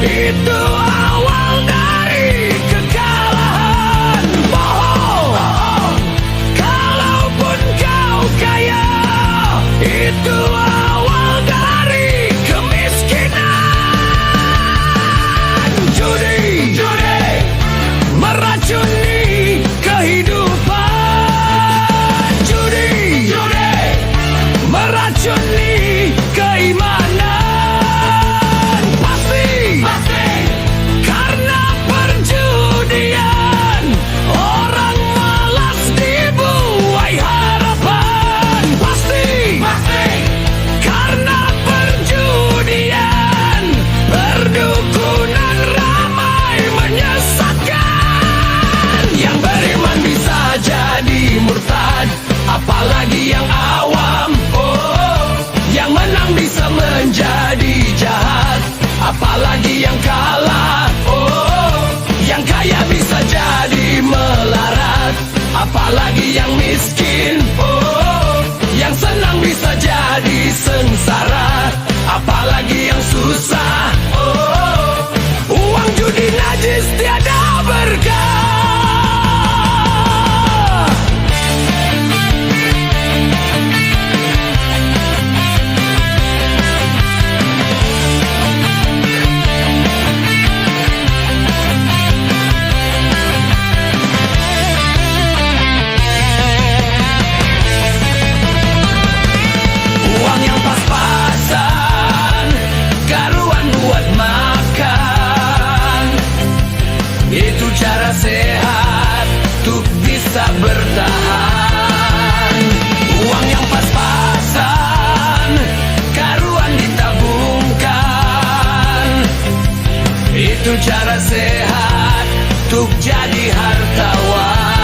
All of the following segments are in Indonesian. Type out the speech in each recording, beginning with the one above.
Itu awal dari kekalahan. Bohong, kalaupun kau kaya. Itu awal dari kemiskinan. Judi meracuni kehidupan. Judi meracuni keimanan. Pasti karena perjudian orang malas dibuai harapan. Pasti karena perjudian perdukunan ramai menyesatkan. Yang beriman bisa jadi murtad, apalagi yang awam. Yang menang bisa menjadi jahat, apalagi yang kalah. Yang kaya bisa jadi melarat, apalagi yang miskin. Yang senang bisa jadi sengsara, apalagi yang susah. Uang judi najis tiada berkah. Uang yang pas-pasan, karuan buat makan. Itu cara sehat untuk bisa bertahan. Uang yang pas-pasan, karuan ditabungkan. Itu cara sehat untuk jadi hartawan.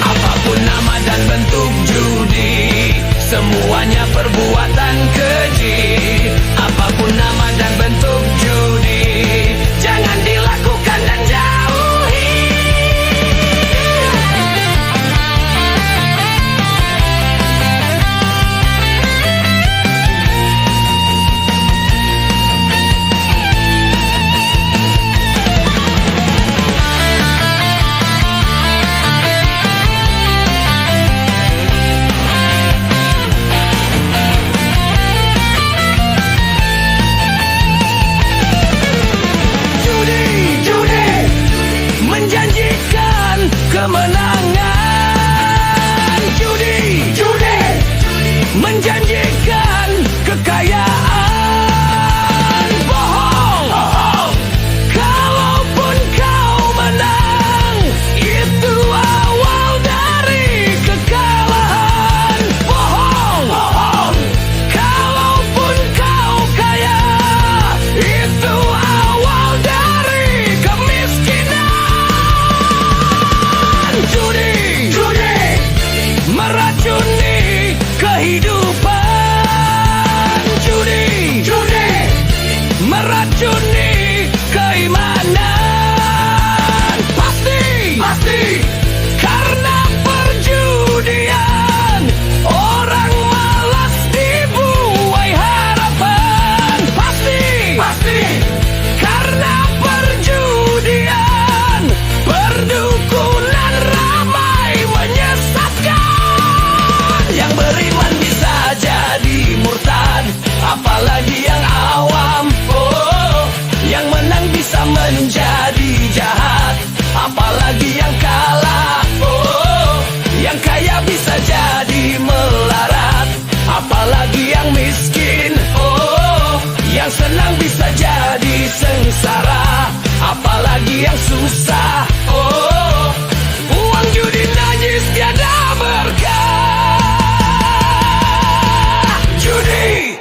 Apapun nama dan bentuk judi, semuanya perbuatan keji. Apapun nama dan bentuk judi, jangan dilakukan dan jauhi. Menjanjikan kemenangan. Judi menjanjikan kekayaan. Bohong, kalaupun kau menang, itu awal dari kekalahan. Bohong, kalaupun kau kaya, itu awal dari kemiskinan. Judi meracuni kehidupan. Judi meracuni keimanan. Pasti karena perjudian orang malas dibuai harapan. Pasti karena perjudian perdukunan ramai menyesatkan. Yang beriman bisa jadi murtad, apalagi yang awam. Yang menang bisa menjadi jahat, apalagi yang kalah. Yang kaya bisa jadi melarat, apalagi yang miskin. Yang senang bisa jadi sengsara, apalagi yang susah. Uang judi najis tiada berkah. Judi.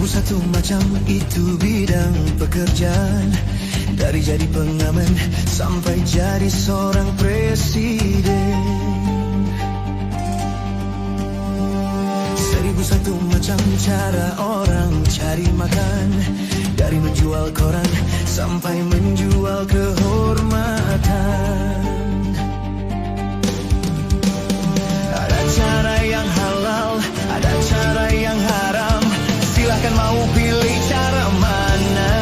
Satu macam itu bidang pekerjaan, dari jadi pengamen sampai jadi seorang presiden. 1001 macam cara orang cari makan, dari menjual koran sampai menjual kehormatan. Ada cara yang halal, ada cara yang haram. Silahkan mau pilih cara mana,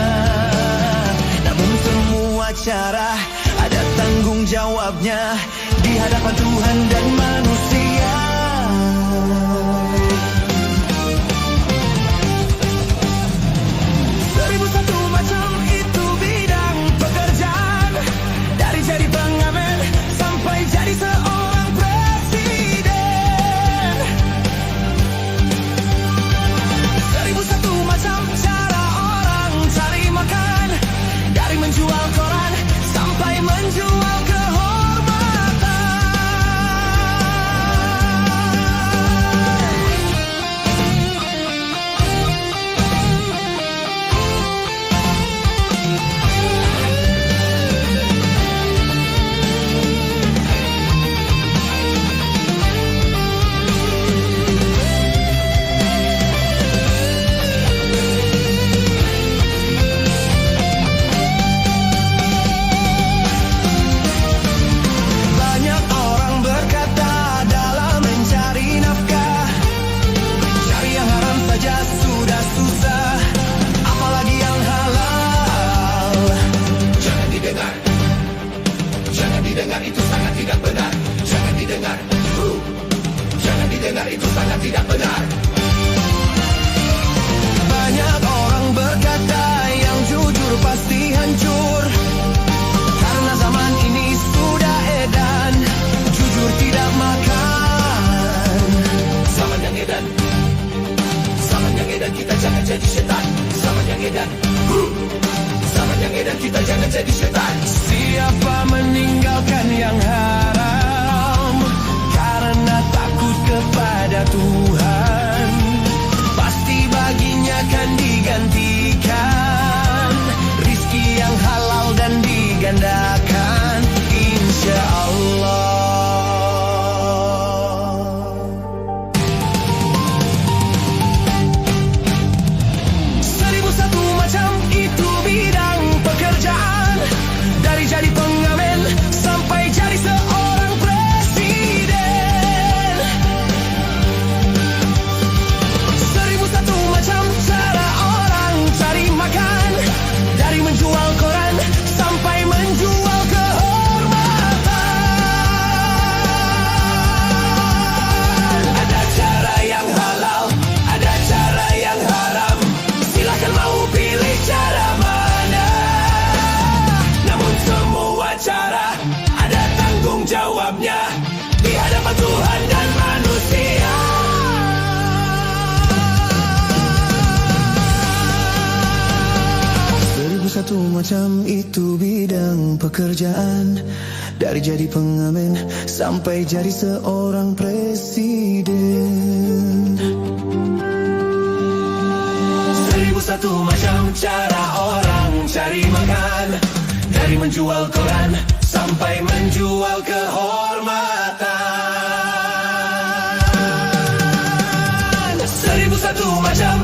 namun semua cara ada tanggung jawabnya di hadapan Tuhan dan manusia. Seribu satu macam itu bidang pekerjaan, dari jadi pengamen sampai jadi seorang presiden. 1001 macam cara orang cari makan, dari menjual koran sampai menjual kehormatan. Banyak orang berkata dalam mencari nafkah, cari yang haram saja sudah susah, apalagi yang halal. Jangan didengar, jangan didengar, itu sangat tidak benar. Jangan didengar, jangan didengar, itu sangat tidak benar. Banyak orang berkata yang jujur pasti hancur, karena zaman ini sudah edan jujur tidak makan. Zaman yang edan, zaman yang edan, kita jangan jadi setan. Zaman yang edan, zaman yang edan, kita jangan jadi setan. Siapa meninggalkan yang haram karena takut kepada Tuhan, pasti baginya kan digantikan rizki yang halal dan digandakan, insya Allah. 1001 macam itu bidang pekerjaan, dari jadi pengamen sampai jadi seorang presiden. 1001 macam cara orang cari makan, dari menjual koran sampai menjual kehormatan. Ada cara yang halal, ada cara yang haram. Silahkan mau pilih cara mana, namun semua cara ada tanggung jawabnya di hadapan Tuhan dan manusia. 1001 macam itu bidang pekerjaan, dari jadi pengamen sampai jadi seorang presiden. 1001 macam cara orang cari makan, dari menjual koran sampai menjual kehormatan. 1001 macam.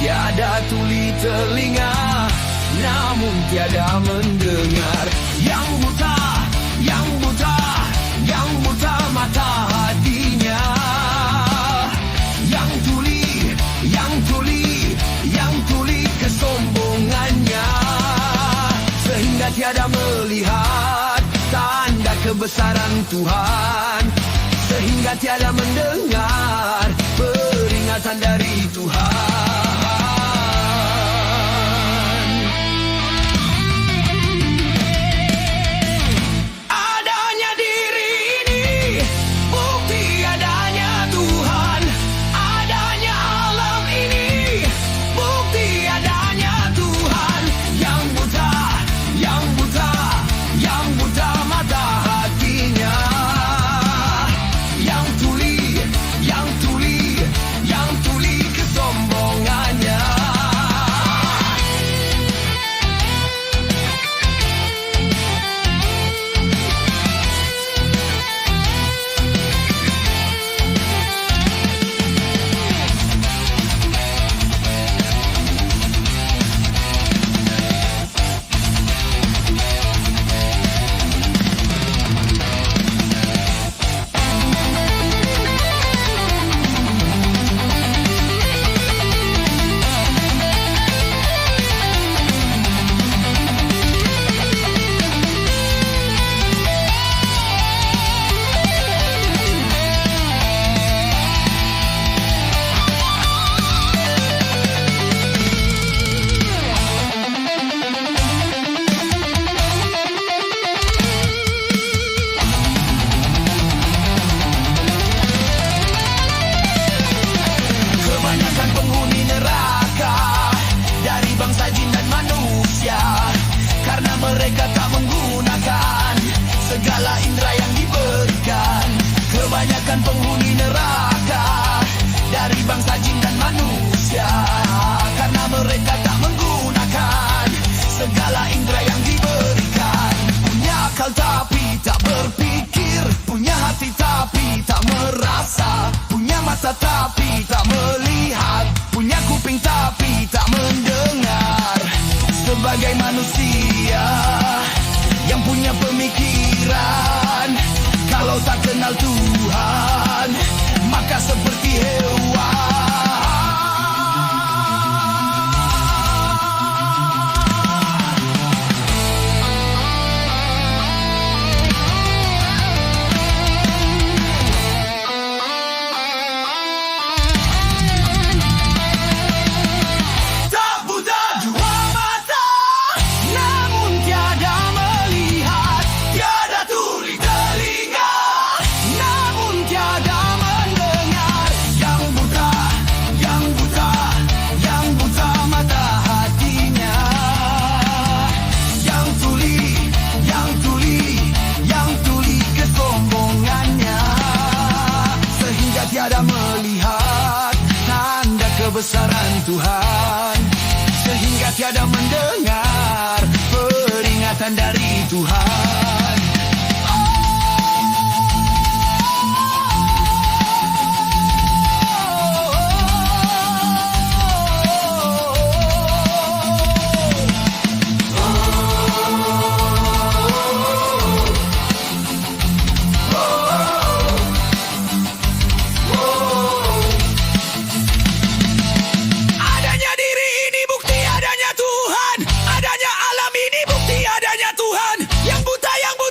tiada tuli telinga, namun tiada mendengar. Yang buta, yang buta, yang buta mata hatinya. Yang tuli, yang tuli, yang tuli kesombongannya. Sehingga tiada melihat tanda kebesaran Tuhan, sehingga tiada mendengar peringatan dari Tuhan. Adanya diri ini bukti adanya Tuhan. Adanya alam ini bukti adanya Tuhan. Yang buta, yang buta, yang buta mata hatinya. Yang tuli, yang tuli, yang tuli kesombongannya. Kebanyakan penghuni neraka dari bangsa jin dan manusia, karena mereka tak menggunakan segala indera yang diberikan. Kebanyakan penghuni neraka dari bangsa jin dan manusia, karena mereka tak menggunakan segala indera yang diberikan. Punya akal tapi tak berpikir, punya hati tapi tak merasa, punya mata tapi tak melihat, punya kuping tapi tak mendengar. Sebagai manusia yang punya pemikiran, kalau tak kenal Tuhan, maka seperti hewan. Tak buta dua mata, namun tiada melihat. Tiada tuli telinga, namun tiada mendengar. Yang buta, yang buta, yang buta mata hatinya. Yang tuli, yang tuli, yang tuli kesombongannya. Sehingga tiada melihat tanda kebesaran Tuhan, sehingga tiada mendengar peringatan dari Tuhan. Adanya diri ini bukti adanya Tuhan. Adanya alam ini bukti adanya Tuhan. Yang buta, yang buta,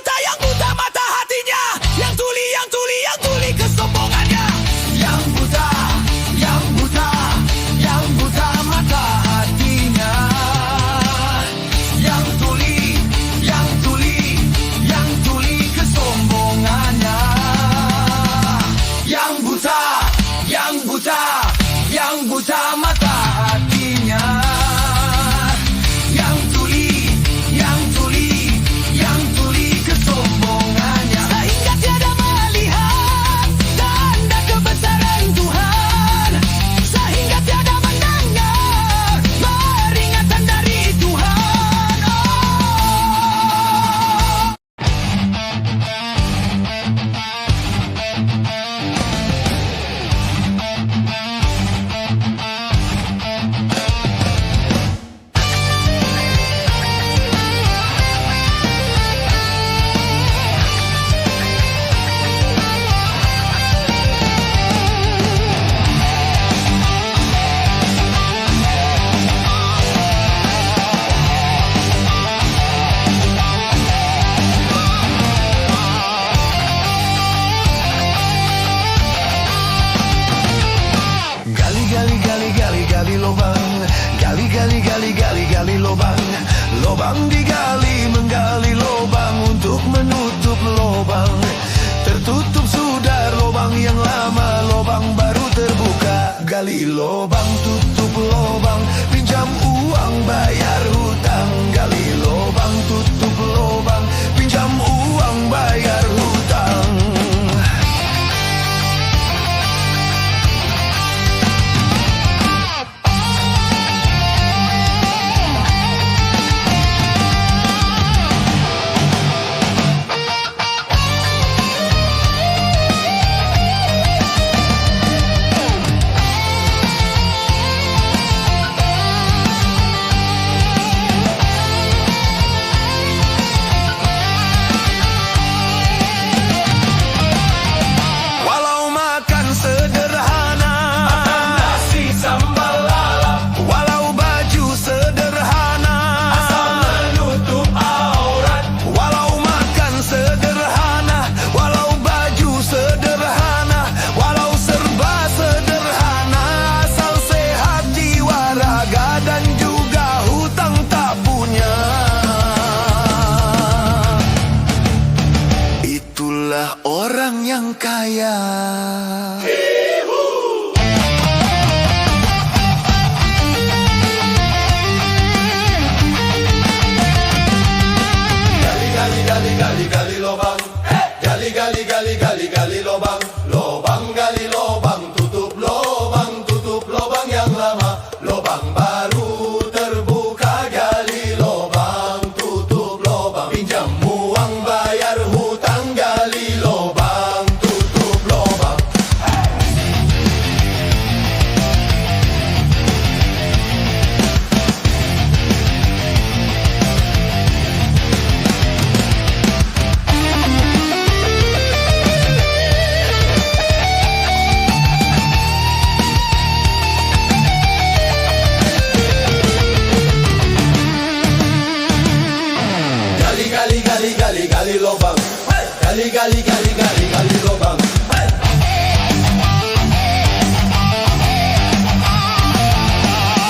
yang kaya. Gali lobang, gali gali lobang, lobang gali lobang, tutup lobang yang lama, lobang baru terbuka, gali lobang, tutup lobang, pinjam uang bayar hutang, gali lobang, tutup lobang. Gali lobang, gali lobang.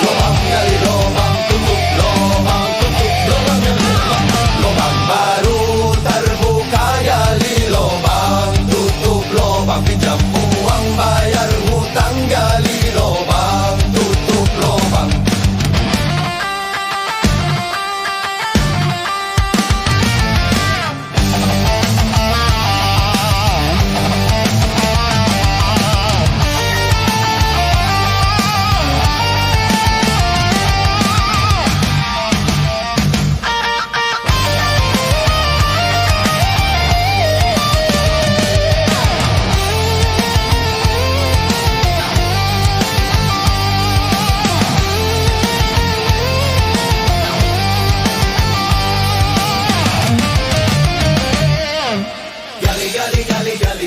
Lobang gali lobang, tutup lobang yang lubang. Lobang baru terbuka, gali lobang, tutup lobang, pinjam uang bayar hutang, gali lobang, tutup lobang.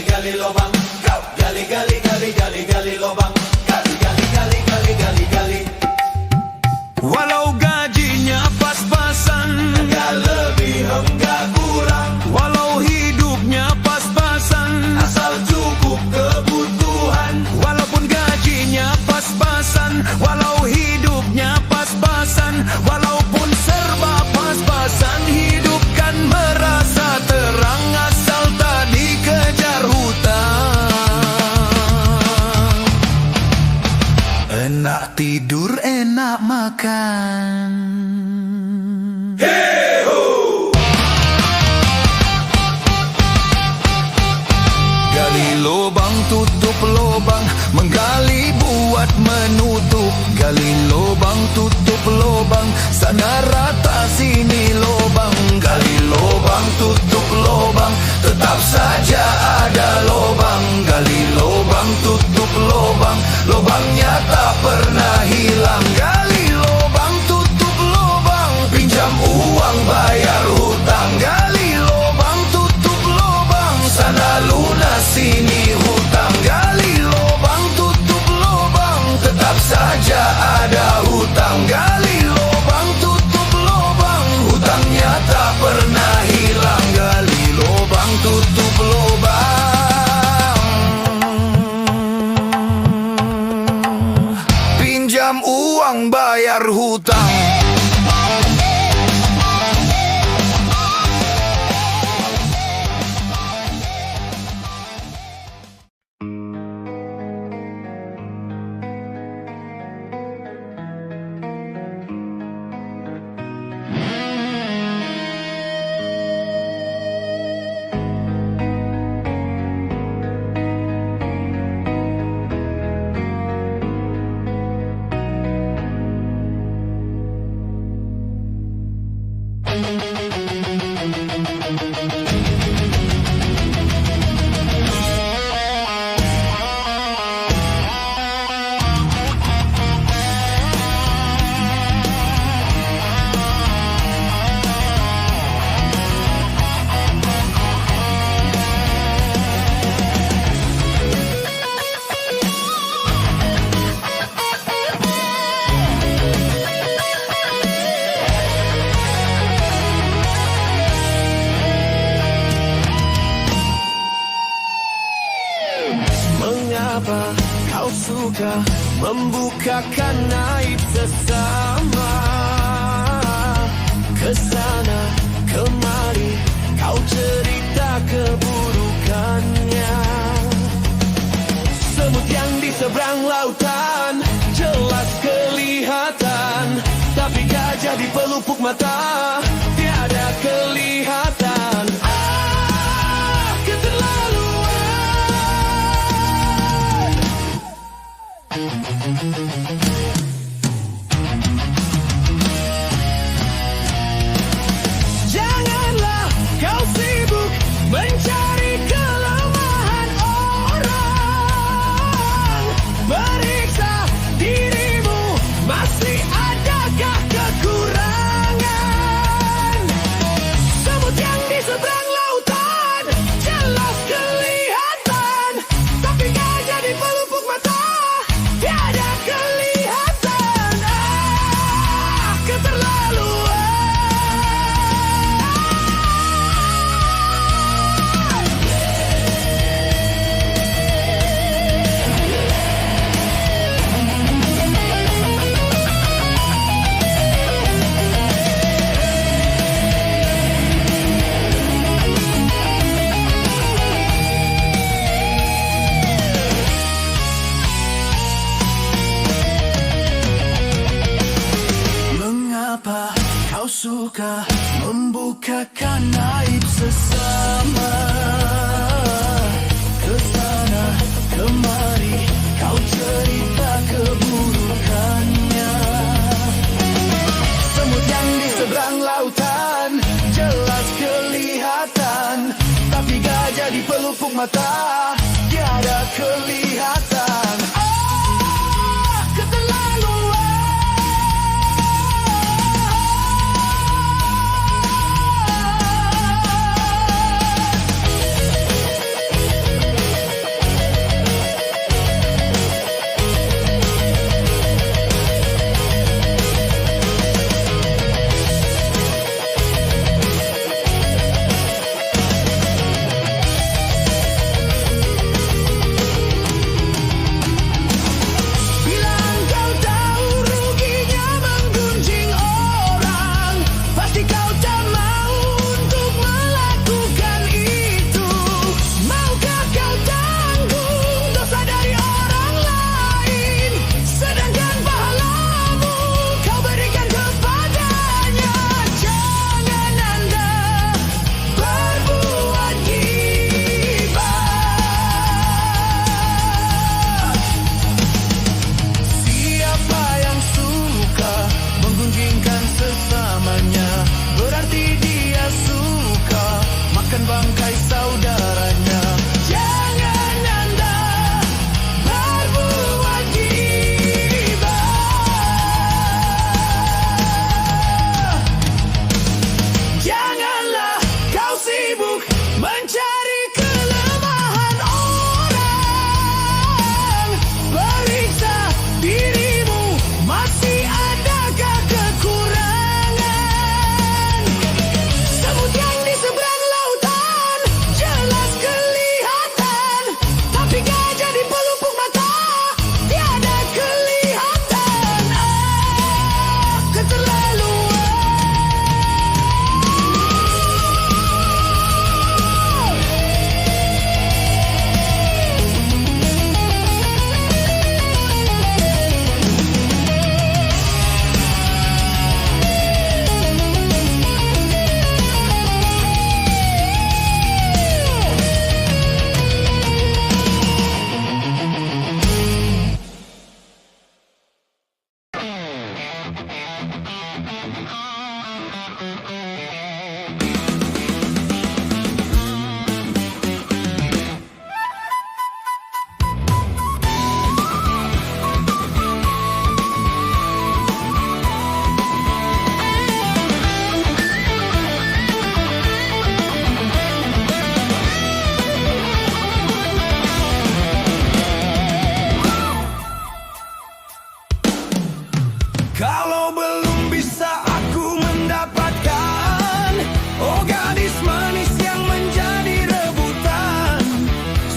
Gali lobang, gali lobang, gali. Walau gajinya pas-pasan, Enggak lebih, enggak kurang, walau hidupnya pas-pasan, asal cukup kebutuhan. walaupun gajinya pas-pasan, walau hidupnya pas-pasan, walaupun serba pas-pasan, hidup kan merasa terang asal tak dikejar hutang. Enak tidur, enak makan. Gali lubang, tutup lubang, menggali buat menutup. Gali lubang, tutup lubang, sana rata sini lubang. Gali lubang, tutup lubang, tetap saja ada lubang. Gali lubang, tutup lubang, lubangnya tak pernah hilang. Gali lubang, tutup lubang, pinjam uang bayar hutang. Gali lubang, tutup lubang, sana lunas sini hutang. Gali lubang, tutup lubang, tetap saja ada hutang. Gali lubang, tutup lubang, hutangnya tak pernah hilang. Gali lubang, tutup lubang, pinjam uang bayar hutang. kau suka membukakan aib sesama. Kesana kemari kau cerita keburukannya. seberang lautan jelas kelihatan, tapi gajah di pelupuk mata tiada kelihatan. Keterlaluan. Janganlah kau sibuk mencari kelemahan orang. Periksa dirimu, masih adakah kekurangan? Semut yang di seberang lautan jelas kelihatan, tapi gajah di pelupuk mata tiada kelihatan. Keterlaluan. Mengapa kau suka membukakan aib sesama? Kesana kemari kau cerita keburukannya. Semut yang di seberang lautan jelas kelihatan, tapi gajah di pelupuk mata tiada kelihatan. Keterlaluan. Bangkai saudaranya. Jangan Anda berbuat gibah. Janganlah kau sibuk mencari kelemahan orang. Periksa dirimu, masih adakah kekurangan? Semut yang di seberang jelas kelihatan, tapi gajah di pelupuk mata tiada kelihatan. Keterlaluan. Kalau belum bisa aku mendapatkan, oh gadis manis yang menjadi rebutan,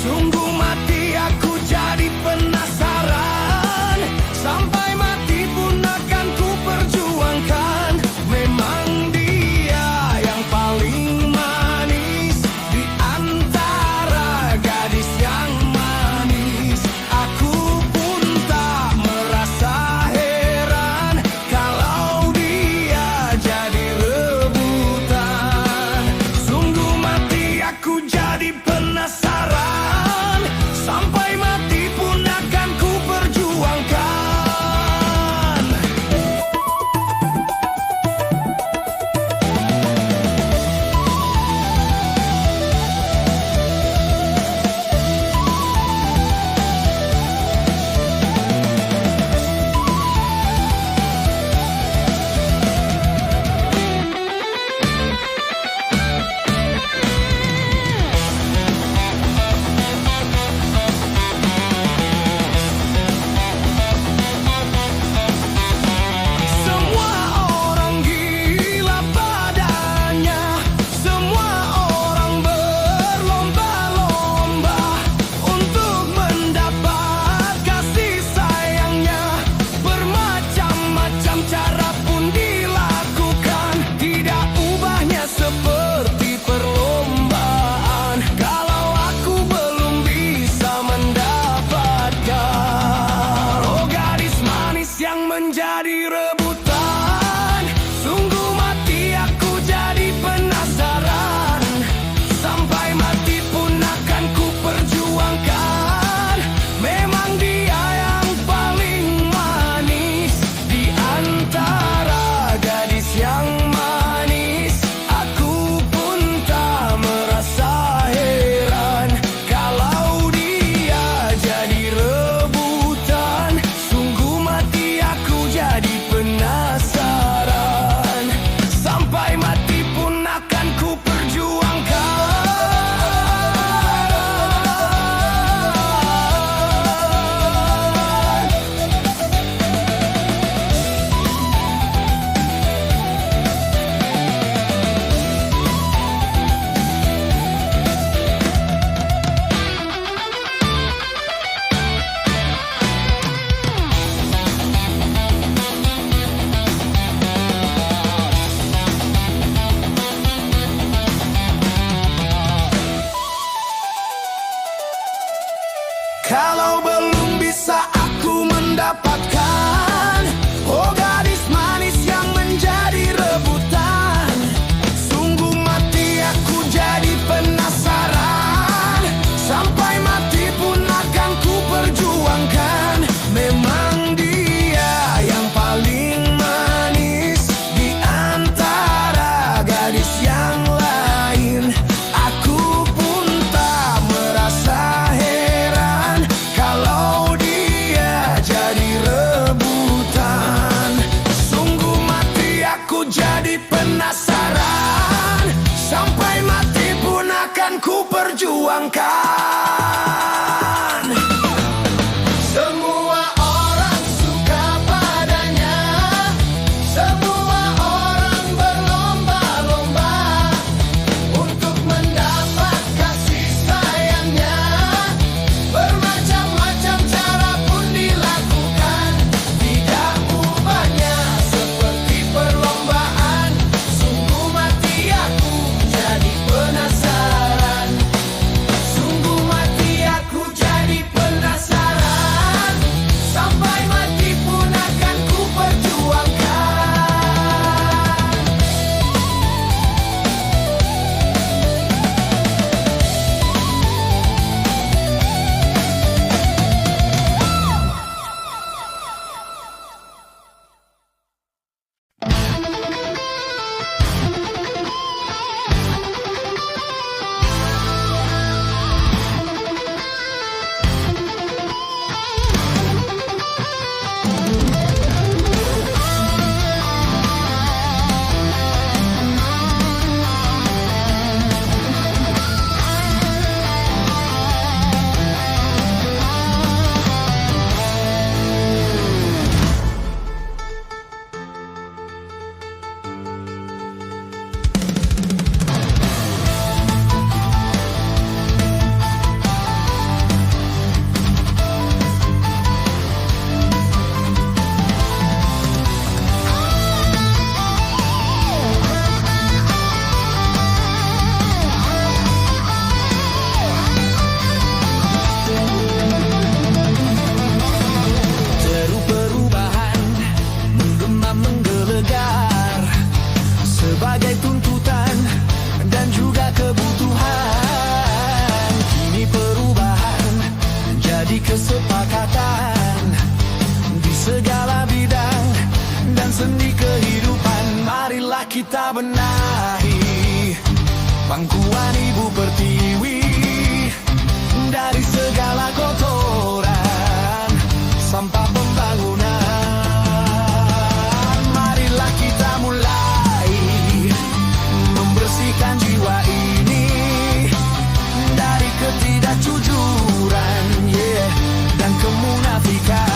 sungguh mati aku jadi penasaran, sampai mati pun akan ku perjuangkan. Memang dia yang paling manis di antara gadis yang manis. Aku pun jadi rebutan. Sungguh mati aku jadi penasaran. Sampai mati pun akan ku perjuangkan. Memang dia yang paling manis di antara gadis yang manis. Aku pun tak merasa heran kalau dia jadi rebutan. Sungguh mati aku jadi penasaran. Sampai mati pun akan ku perjuangkan. Kalau belum bisa aku mendapatkan, oh gadis manis yang menjadi rebutan. Sungguh mati aku jadi penasaran. Sampai mati pun akan ku perjuangkan. Memang dia yang paling manis di antara gadis yang lain. Aku pun tak merasa heran kalau dia jadi rebutan. Sungguh mati aku jadi penasaran. Sampai mati pun akan ku perjuangkan. Semua orang suka padanya. Semua orang berlomba-lomba untuk mendapat kasih sayangnya. Bermacam-macam cara pun dilakukan. Tidak ubahnya seperti perlombaan. Sungguh mati aku jadi penasaran. Sungguh mati aku jadi penasaran. Sampai mati pun akan ku perjuangkan. Deru perubahan menggema menggelegar sebagai tuntutan dan juga kebutuhan. Kini perubahan menjadi kesepakatan di segala bidang dan sendi kehidupan. Marilah kita benahi pangkuan Ibu Pertiwi dari segala kotoran sampah pembangunan. Marilah kita mulai membersihkan jiwa ini dari ketidakjujuran, dan kemunafikan.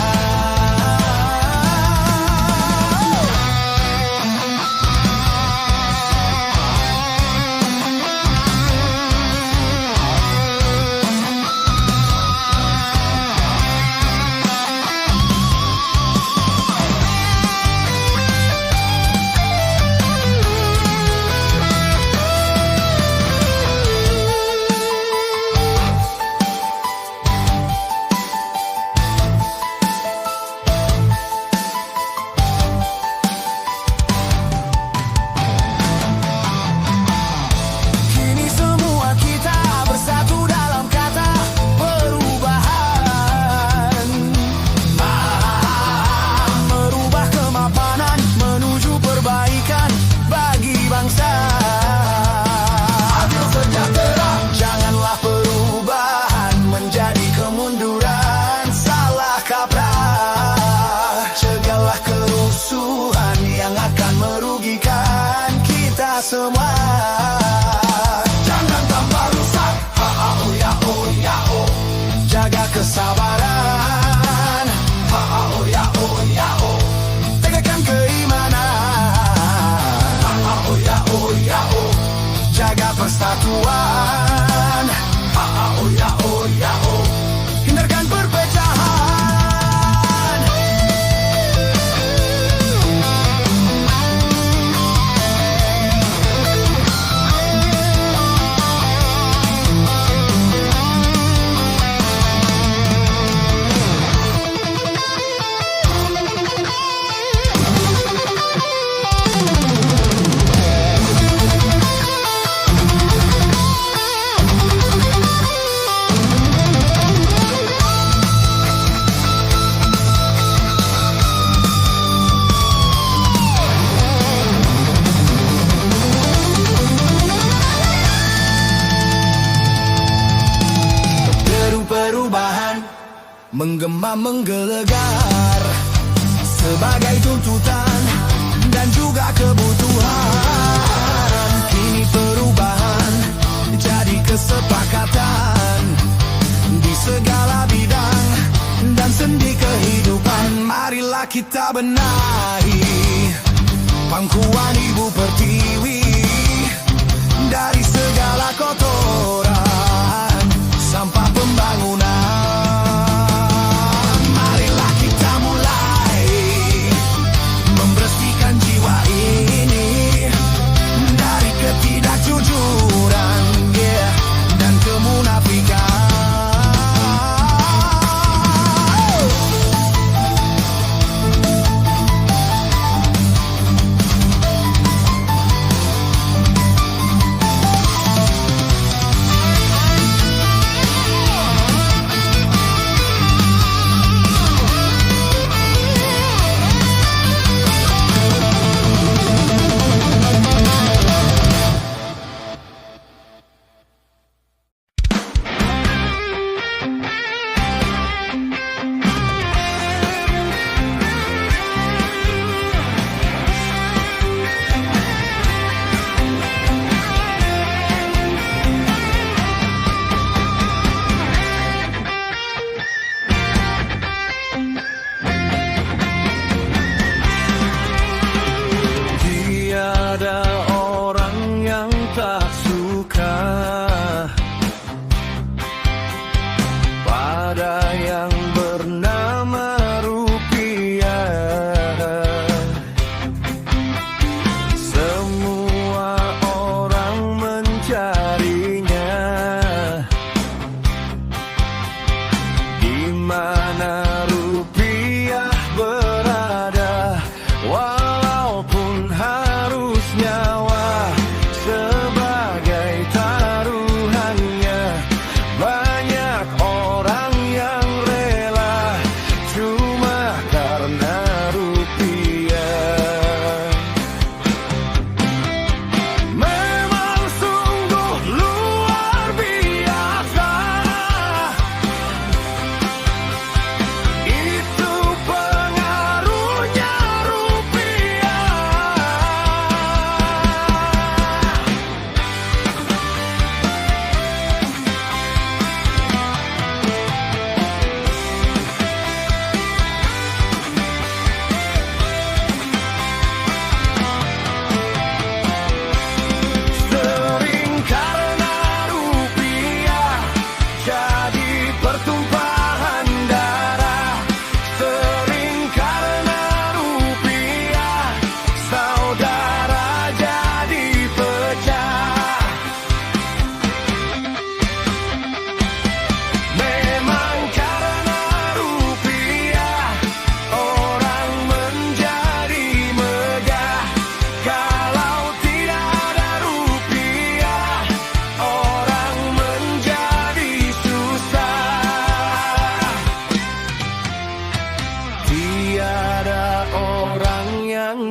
kesabaran. Oh ya oh ya oh, tegakkan keimanan. Oh ya oh ya oh, jaga persatuan. Oh ya oh ya oh, hindarkan perpecahan. Perubahan menggema menggelegar sebagai tuntutan dan juga kebutuhan. Kini perubahan jadi kesepakatan di segala bidang dan sendi kehidupan. Marilah kita benahi pangkuan Ibu Pertiwi dari segala kotoran sampah pembangunan. Marilah kita mulai membersihkan jiwa ini dari ketidakjujuran, dan kemunafikan.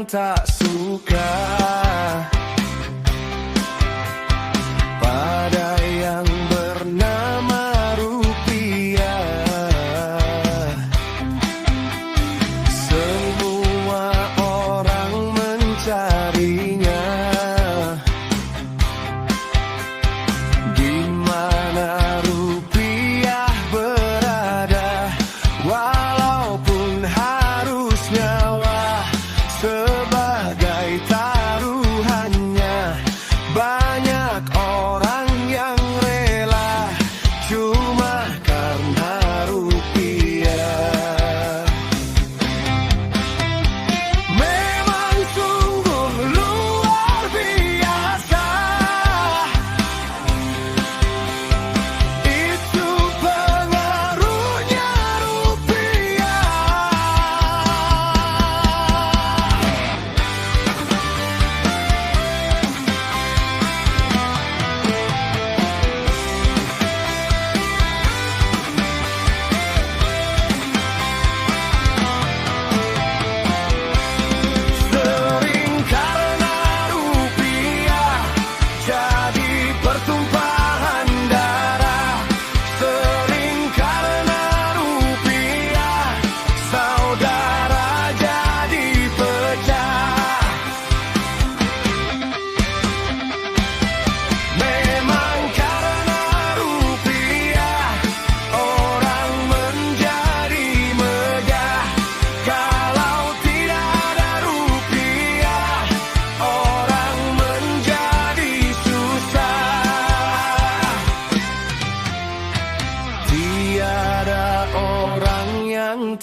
tak suka pada yang bernama rupiah. Semua orang mencarinya, di mana rupiah berada.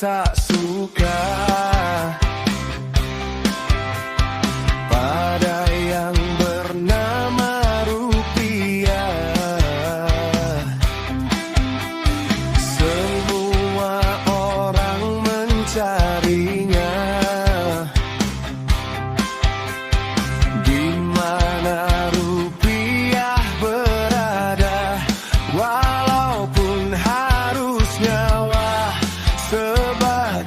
tak suka pada yang bernama rupiah. Semua orang mencarinya, di mana rupiah berada, walaupun harus nyawa sebagai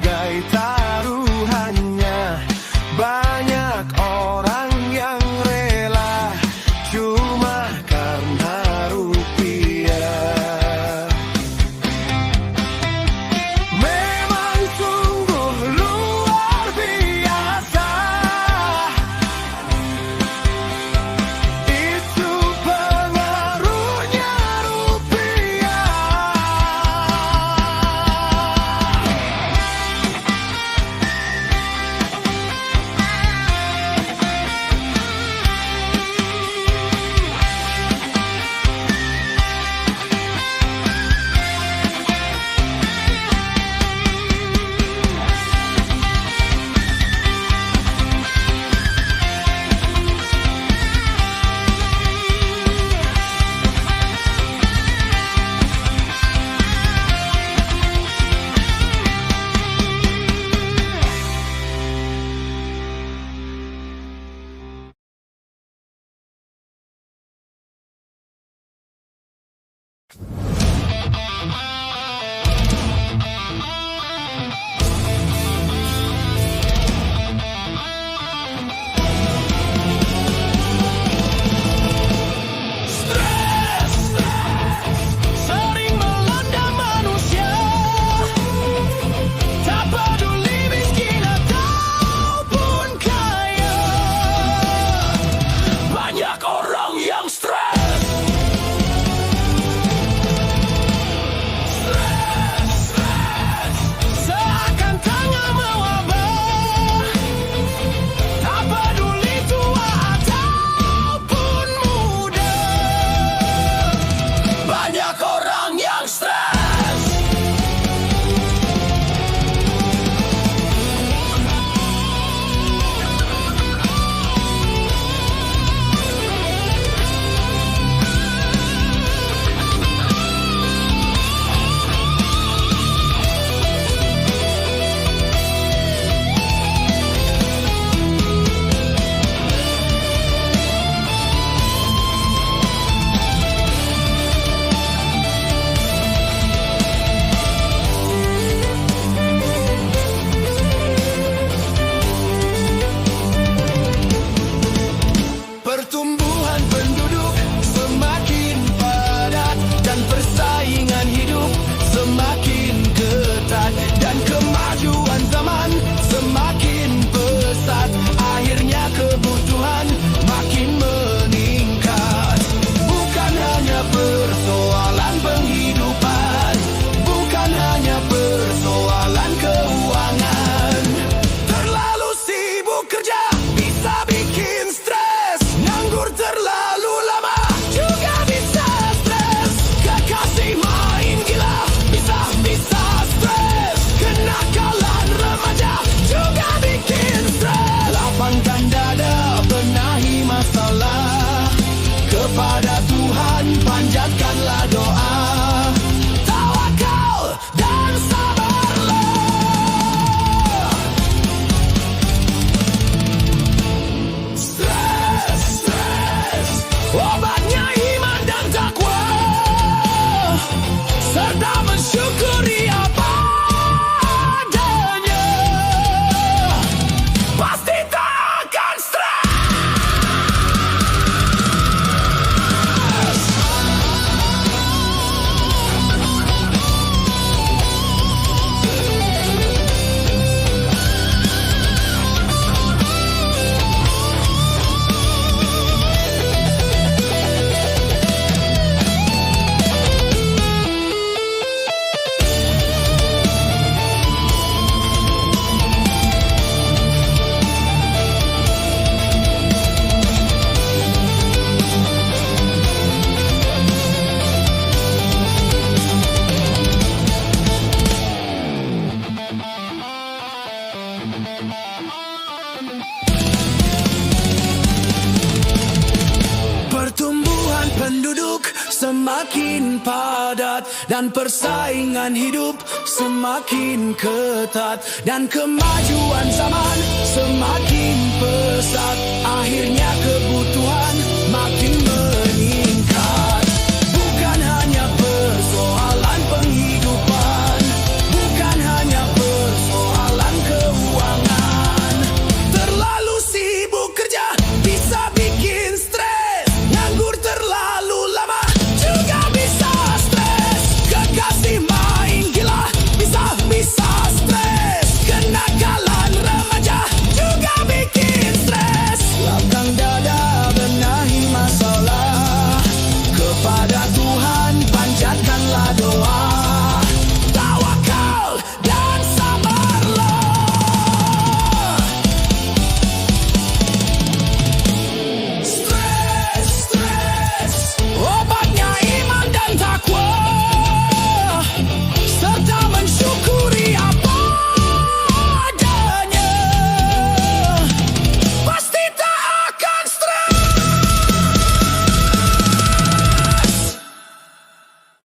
semakin padat, dan persaingan hidup semakin ketat, dan kemajuan zaman semakin